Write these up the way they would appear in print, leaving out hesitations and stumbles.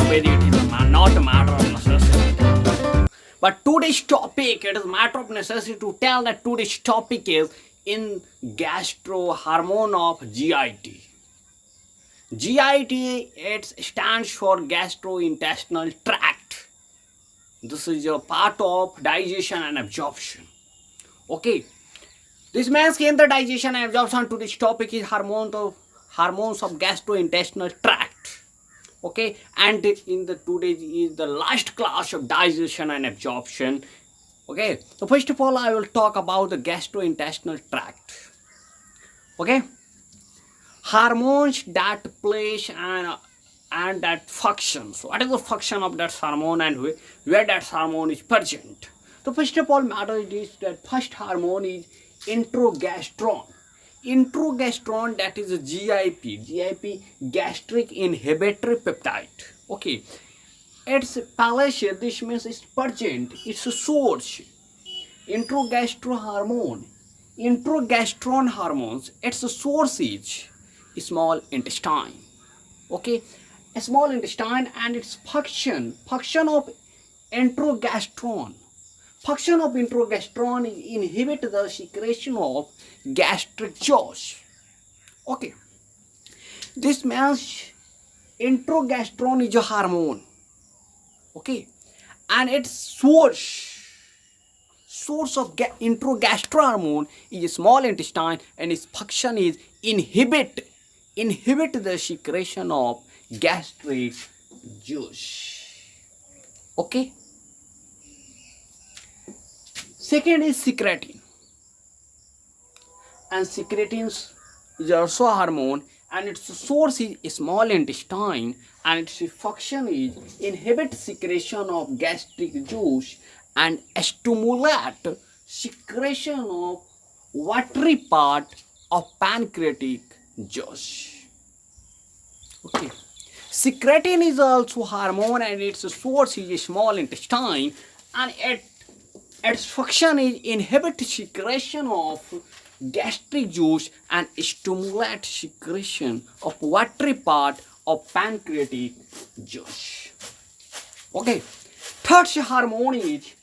Ayurveda, it is not a matter of necessity. But today's topic, it is a matter of necessity to tell that today's topic is in gastro hormone of GIT. GIT, it stands for gastrointestinal tract. This is a part of digestion and absorption. Okay. This means in the digestion and absorption, today's topic is hormones of gastrointestinal tract. Okay, and in the today is the last class of digestion and absorption. Okay, so first of all I will talk about the gastrointestinal tract. Okay, hormones that plays and that function. So what is the function of that hormone and where that hormone is present? So first of all matter is that first hormone is introgastron. Introgastron, that is a GIP, gastric inhibitory peptide. Okay, it's palacia, this means it's present, it's a source. Introgastron hormones, its source is small intestine. Okay, a small intestine, and its function of introgastron. Function of introgastron is inhibit the secretion of gastric juice. Okay, this means introgastron is a hormone. Okay, and its source of introgastron hormone is a small intestine, and its function is inhibit the secretion of gastric juice. Okay. Second is secretin, and secretin is also a hormone, and its source is small intestine, and its function is inhibit secretion of gastric juice and stimulate secretion of watery part of pancreatic juice. Okay, secretin is also hormone, and its source is small intestine, and its function is inhibit secretion of gastric juice and stimulate secretion of watery part of pancreatic juice. Okay, third hormone is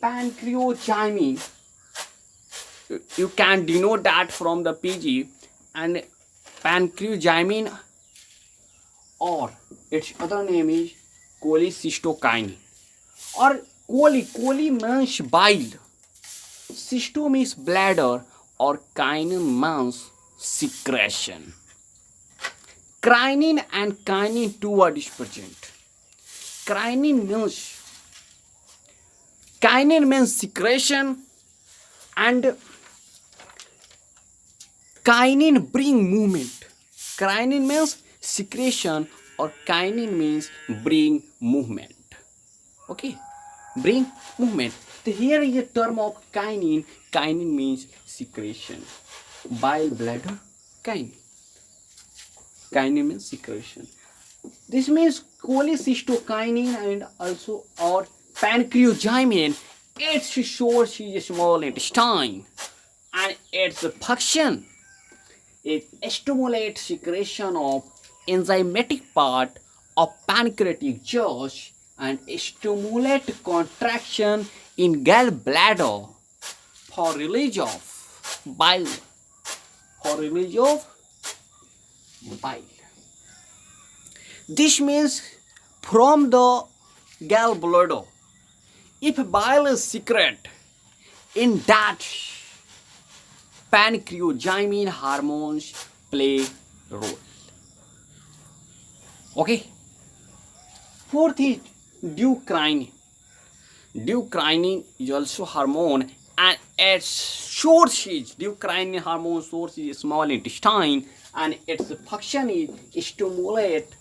pancreogymin. You can denote that from the PG, and pancreogymin, or its other name is cholecystokinin, or Chole means bile, cysto means bladder, or kinin means secretion. Kinin and kinin, two words present. Kinin means secretion, and kinin bring movement. Kinin means secretion, or kinin means bring movement. Okay, bring movement. So here is a term of kinin. Kinin means secretion. Bile, bladder, kinin. Kinin means secretion. This means cholecystokinin and also or pancreogymin. Its source is small intestine, and its function is stimulate secretion of enzymatic part of pancreatic juice and stimulate contraction in gallbladder for release of bile. This means from the gallbladder, if bile is secreted, in that pancreogymin hormones play role. Okay. Fourth is deucrinin. Deucrinin is also hormone, and its source is deucrinin hormone source is small intestine, and its function is stimulate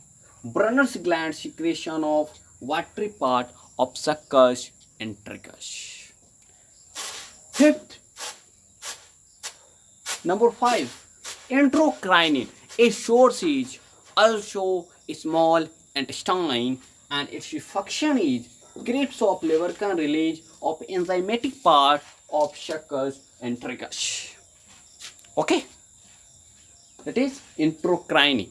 Brunner's gland secretion of watery part of suckers and trichus. Fifth, number 5, endocrinin. Its source is also small intestine, and its function is grapes of lubricant release of enzymatic part of suckers and trichus. Okay, that is endocrinin.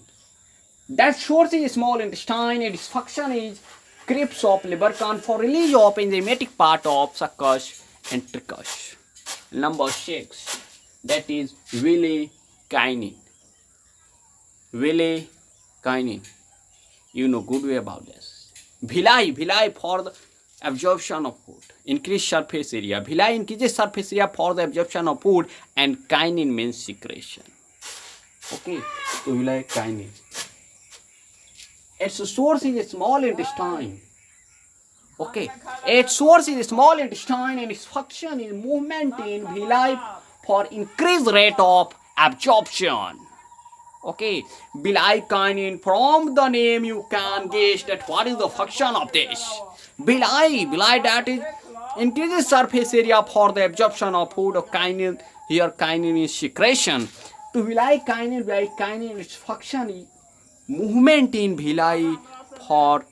That source is small intestine and its function is crypts of lubricant for release of enzymatic part of succus and trachus. Number 6, that is villi-kinin. Villi-kinin. You know good way about this. Villi for the absorption of food. Increase surface area. Villi increases surface area for the absorption of food, and kinin means secretion. Okay, so villi-kinin. Its source is a small intestine. Okay, its source is a small intestine and its function is movement in villi for increased rate of absorption. Okay, villi-kinin, from the name you can guess that what is the function of this. Villi that is increases surface area for the absorption of food. Or kinin, here kinin is secretion. To villi-kinin, its function is movement in villi for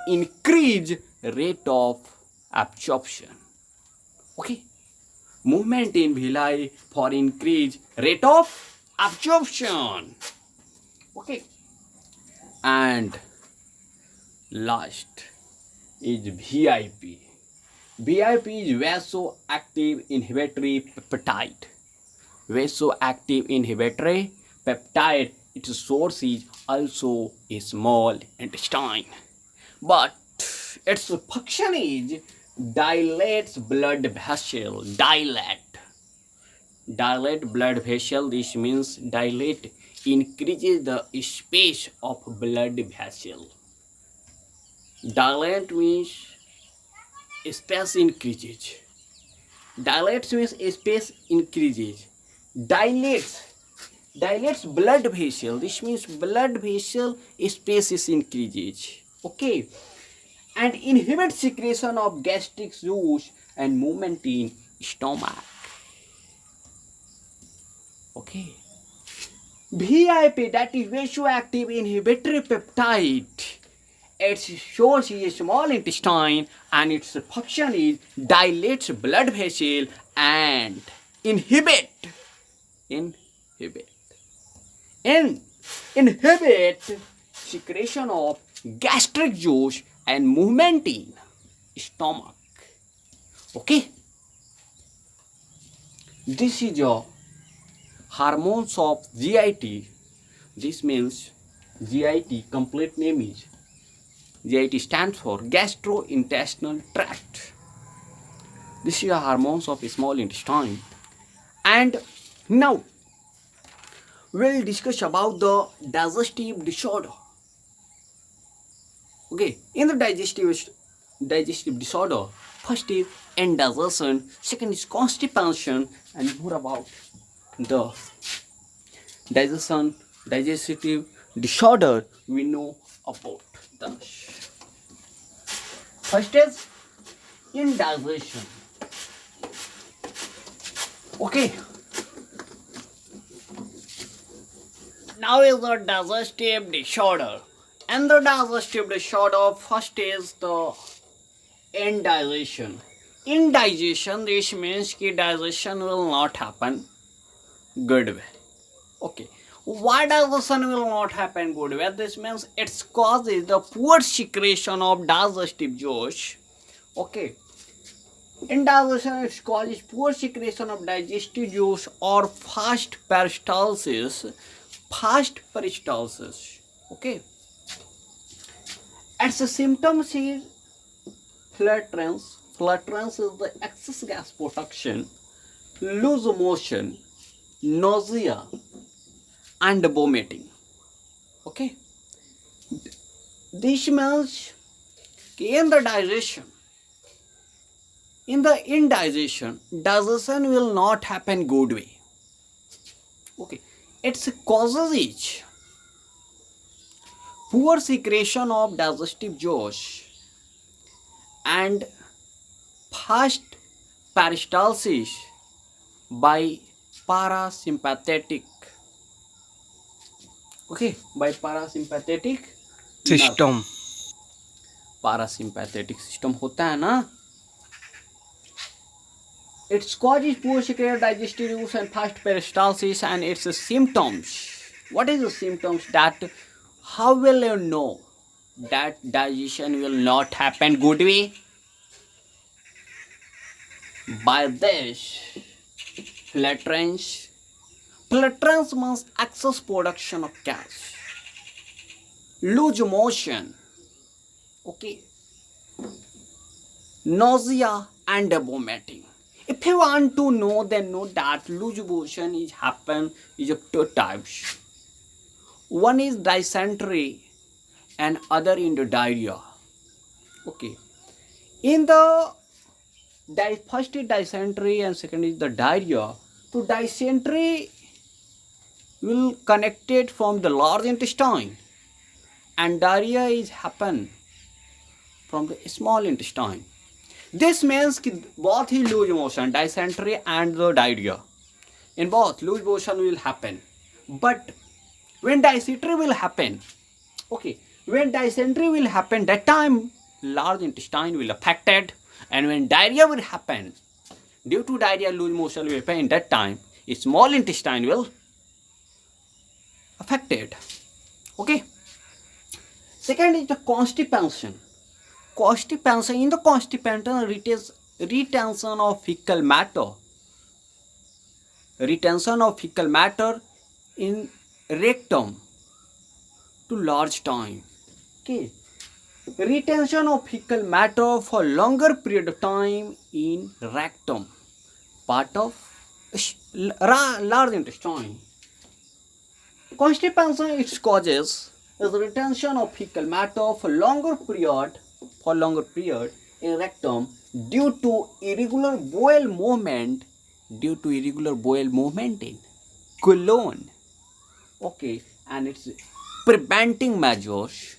increased rate of absorption. Okay, movement in villi for increased rate of absorption. Okay, and last is VIP. VIP is vasoactive inhibitory peptide. Vasoactive inhibitory peptide. Its source is also a small intestine, but its function is dilates blood vessel. Dilate blood vessel. This means dilate increases the space of blood vessel. Dilate means space increases. Dilate means space increases. Dilates blood vessel. This means blood vessel space is increases. Okay, and inhibits secretion of gastric juice and movement in stomach. Okay, VIP, that is vasoactive inhibitory peptide. Its source is small intestine and its function is dilates blood vessel and inhibit secretion of gastric juice and movement in stomach. Okay, this is your hormones of GIT. This means GIT, complete name is GIT stands for gastrointestinal tract. This is your hormones of small intestine. And now we'll discuss about the digestive disorder. Okay, in the digestive disorder, first is indigestion, second is constipation, and more about the digestive disorder we know about this. First is indigestion. Okay, now is the digestive disorder. And the digestive disorder, first is the indigestion. Indigestion, this means that digestion will not happen good way. Okay, why digestion will not happen good way? This means it causes the poor secretion of digestive juice. Okay, indigestion, it causes poor secretion of digestive juice or fast peristalsis. Okay, its symptoms is flatulence. Flatulence is the excess gas production, loose motion, nausea, and vomiting. Okay, this means in the indigestion, digestion will not happen good way. Okay, its causes is poor secretion of digestive juice and fast peristalsis by parasympathetic. Okay, by parasympathetic system parasympathetic system होता है ना. Its cause is poor secretion of digestive juice and fast peristalsis, and its symptoms What is the symptoms that how will you know that digestion will not happen good way? By this, flatulence. Flatulence means excess production of gas. Loose motion. Okay. Nausea and vomiting. If you want to know, then know that loose motion is happen is of two types. One is dysentery and other in the diarrhea. Okay. In the first is dysentery and second is the diarrhea. So dysentery will connected from the large intestine and diarrhea is happen from the small intestine. This means both is loose motion, dysentery and the diarrhea. In both, loose motion will happen. But when dysentery will happen, okay, when dysentery will happen, that time large intestine will affected, and when diarrhea will happen, due to diarrhea, loose motion will happen. That time, small intestine will affected. Okay. Second is the constipation. Constipation, in the constipation, retention of fecal matter. Retention of fecal matter in rectum to large time. Okay. Retention of fecal matter for longer period of time in rectum, part of large intestine. Constipation, its causes is retention of fecal matter for longer period in rectum due to irregular bowel movement in colon. Okay, and it's preventing measures.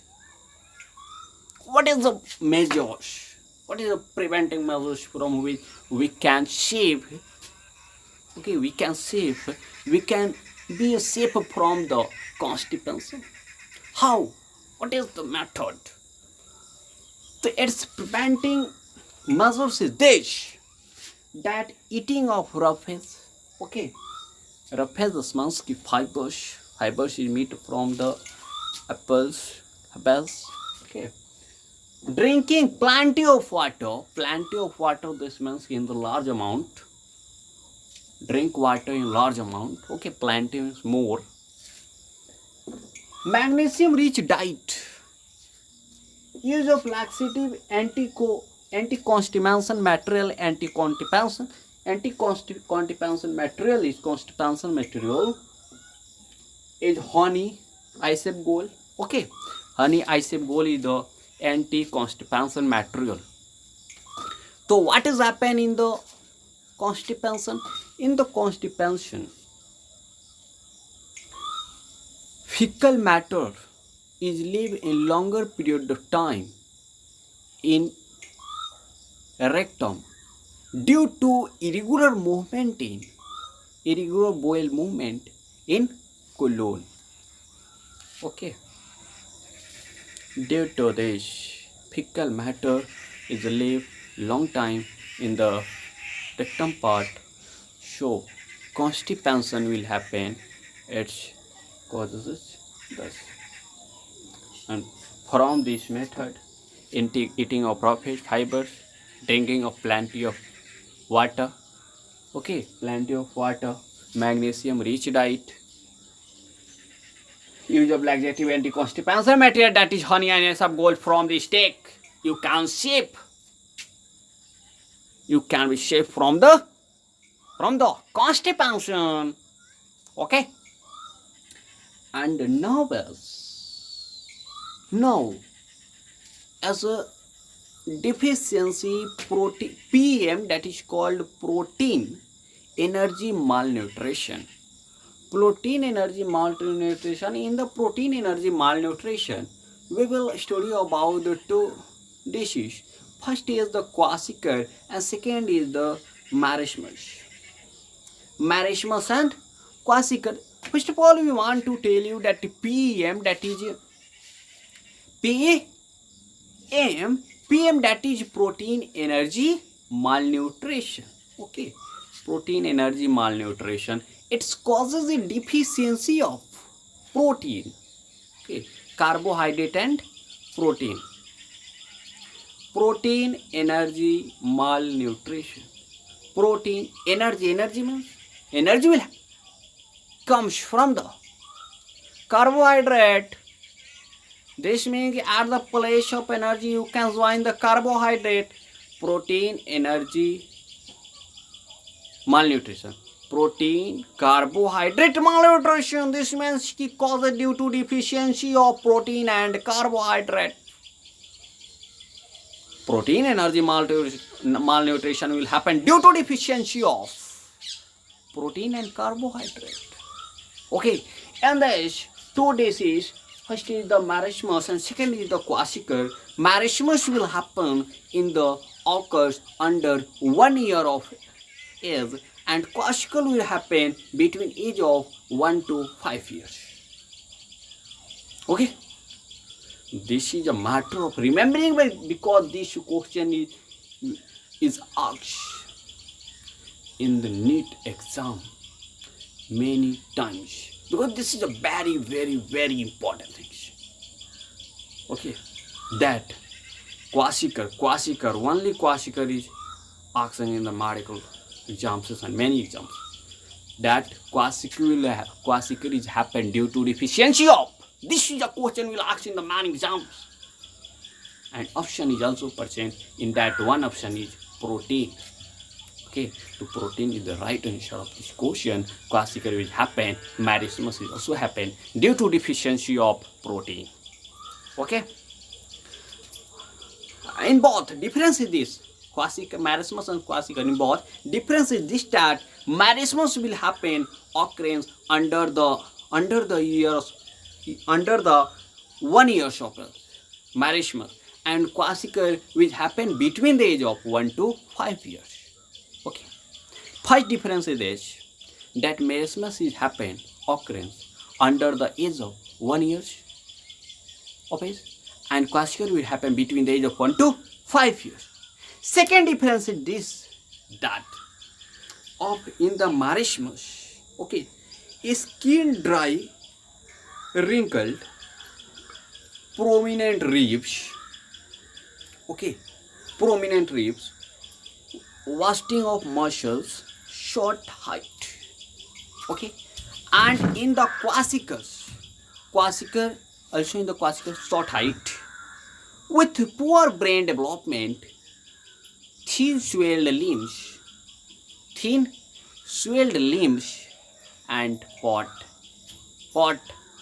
What is the measures? What is the preventing measures from which we can save? Okay, we can be safe from the constipation. How? What is the method? So its preventing measures is this, that eating of roughage. Okay, roughage means fibers is made from the apples. Okay, drinking plenty of water. This means in the large amount. Drink water in large amount. Okay, plenty is more. Magnesium rich diet. Use of laxative, anti-constipation material. Anti-constipation material is constipation material is honey isabgol. Okay, honey isabgol is the anti-constipation material. So what is happen in the constipation? In the constipation, fecal matter is live in longer period of time in rectum due to irregular bowel movement in colon. Okay, due to this, fecal matter is live long time in the rectum part, so constipation will happen. Its causes thus. And from this method, eating of roughage fibers, drinking of plenty of water. Okay, plenty of water, magnesium rich diet, use of laxative anti-constipation material, that is honey and isabgol from the steak. You can be safe from the constipation. Okay, and now as a deficiency protein PM, that is called protein energy malnutrition. In the protein energy malnutrition, we will study about the two diseases. First is the kwashiorkor and second is the marasmus and kwashiorkor. First of all, we want to tell you that PM, that is PM, that is protein energy malnutrition. Okay, protein energy malnutrition. It causes a deficiency of protein. Okay, carbohydrate and protein. Protein, energy, malnutrition. Protein, energy means energy will comes from the carbohydrate. This means at the place of energy you can join the carbohydrate. Protein, energy, malnutrition. Protein, carbohydrate malnutrition. This means caused due to deficiency of protein and carbohydrate. Protein, energy, malnutrition will happen due to deficiency of protein and carbohydrate. Okay, and there's two diseases. First is the marasmus and second is the kwashiorkor. Marasmus will happen in the occurs under 1 year of age, and kwashiorkor will happen between age of 1 to 5 years. Okay, this is a matter of remembering because this question is asked in the NEET exam many times, because this is a very, very, very important thing. Okay, that kwashiorkor, only kwashiorkor is asked in the medical exams and many exams. That kwashiorkor is happen due to deficiency of. This is a question will ask in the many exams. And option is also present in that. One option is protein. Okay, so protein is the right answer of this question. Kwashiorkor will happen, marasmus will also happen due to deficiency of protein. Okay, in both difference is this. Marasmus and kwashiorkor in both difference is this, that marasmus will happen occurrence under the 1 year of marasmus, and kwashiorkor will happen between the age of 1 to 5 years. Okay, first difference is this, that marasmus is happen occurrence under the age of 1 year of age, and kwashiorkor will happen between the age of 1 to 5 years. Second difference is this, that in the marasmus, okay, skin dry, wrinkled, prominent ribs, okay, wasting of muscles, short height. Okay, and in the kwashiorkor also in the kwashiorkor short height, with poor brain development, thin swelled limbs, and pot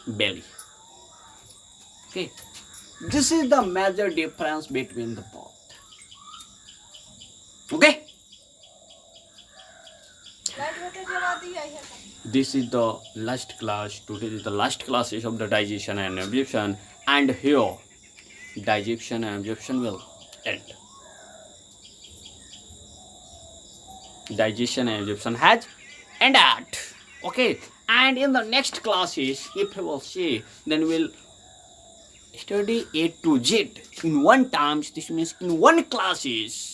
belly. Okay, this is the major difference between the both. Okay, this is the last class. Today is the last classes of the digestion and absorption, and here digestion and absorption will end. Digestion and absorption has ended. Okay, and in the next classes, if you will see, then we'll study A to Z in one times. This means in one classes.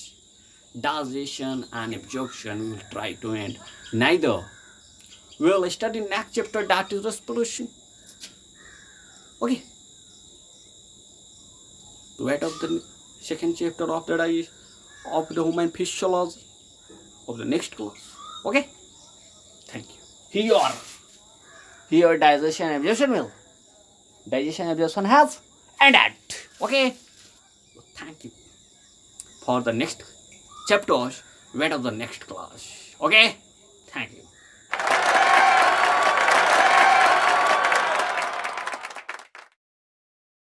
Digestion and absorption we will try to end. Neither we will study next chapter, that is respiration. Okay, to end of the second chapter of the digestion of the human physiology of the next class. Okay, thank you. Here digestion and absorption has ended. Okay, thank you. For the next chapters, wait of the next class. Okay, thank you.